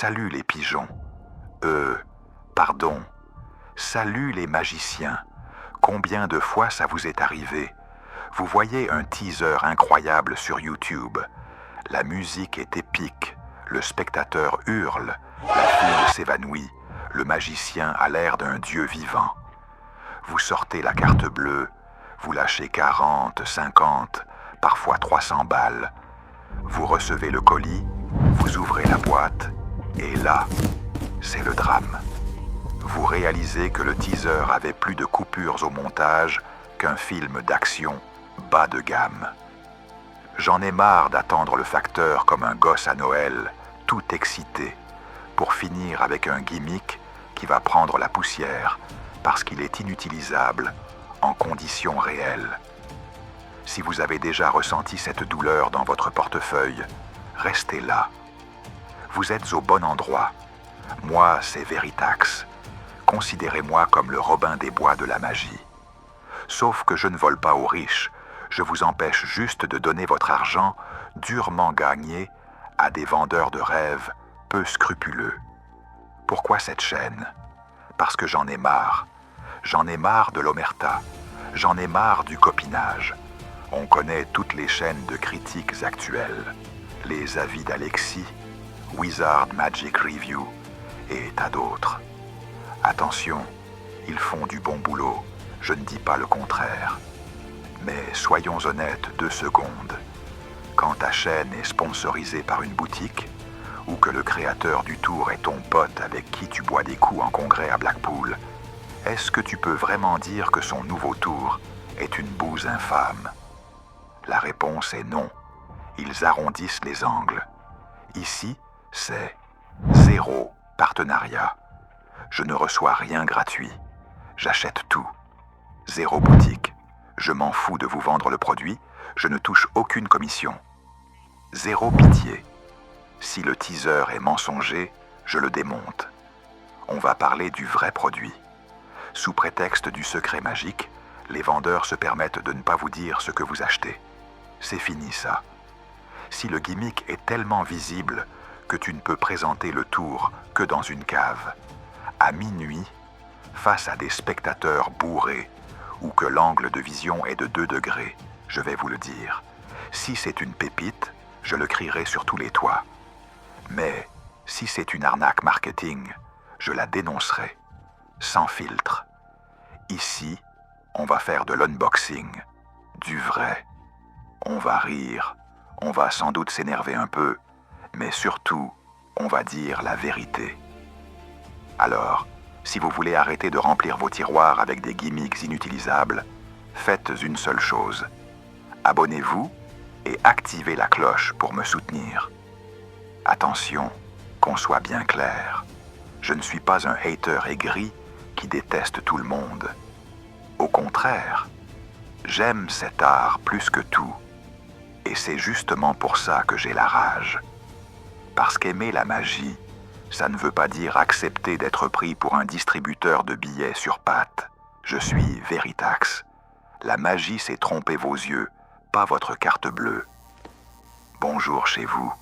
Salut les pigeons. Pardon. Salut les magiciens. Combien de fois ça vous est arrivé? Vous voyez un teaser incroyable sur YouTube. La musique est épique. Le spectateur hurle. La fille s'évanouit. Le magicien a l'air d'un dieu vivant. Vous sortez la carte bleue. Vous lâchez 40, 50, parfois 300 balles. Vous recevez le colis. Vous ouvrez la boîte. Et là, c'est le drame. Vous réalisez que le teaser avait plus de coupures au montage qu'un film d'action bas de gamme. J'en ai marre d'attendre le facteur comme un gosse à Noël, tout excité, pour finir avec un gimmick qui va prendre la poussière parce qu'il est inutilisable en conditions réelles. Si vous avez déjà ressenti cette douleur dans votre portefeuille, restez là. Vous êtes au bon endroit. Moi, c'est Veritax. Considérez-moi comme le Robin des Bois de la magie. Sauf que je ne vole pas aux riches. Je vous empêche juste de donner votre argent durement gagné à des vendeurs de rêves peu scrupuleux. Pourquoi cette chaîne? Parce que j'en ai marre. J'en ai marre de l'omerta. J'en ai marre du copinage. On connaît toutes les chaînes de critiques actuelles. Les avis d'Alexis, Wizard Magic Review et tas d'autres. Attention, ils font du bon boulot, je ne dis pas le contraire. Mais soyons honnêtes 2 secondes. Quand ta chaîne est sponsorisée par une boutique, ou que le créateur du tour est ton pote avec qui tu bois des coups en congrès à Blackpool, est-ce que tu peux vraiment dire que son nouveau tour est une bouse infâme? La réponse est non. Ils arrondissent les angles. Ici, c'est 0 partenariat. Je ne reçois rien gratuit. J'achète tout. 0 boutique. Je m'en fous de vous vendre le produit. Je ne touche aucune commission. 0 pitié. Si le teaser est mensonger, je le démonte. On va parler du vrai produit. Sous prétexte du secret magique, les vendeurs se permettent de ne pas vous dire ce que vous achetez. C'est fini ça. Si le gimmick est tellement visible que tu ne peux présenter le tour que dans une cave, à minuit, face à des spectateurs bourrés, ou que l'angle de vision est de 2 degrés, je vais vous le dire. Si c'est une pépite, je le crierai sur tous les toits. Mais si c'est une arnaque marketing, je la dénoncerai, sans filtre. Ici, on va faire de l'unboxing, du vrai. On va rire, on va sans doute s'énerver un peu, mais surtout, on va dire la vérité. Alors, si vous voulez arrêter de remplir vos tiroirs avec des gimmicks inutilisables, faites une seule chose. Abonnez-vous et activez la cloche pour me soutenir. Attention, qu'on soit bien clair. Je ne suis pas un hater aigri qui déteste tout le monde. Au contraire, j'aime cet art plus que tout. Et c'est justement pour ça que j'ai la rage. Parce qu'aimer la magie, ça ne veut pas dire accepter d'être pris pour un distributeur de billets sur pattes. Je suis Veritax. La magie, c'est tromper vos yeux, pas votre carte bleue. Bonjour chez vous.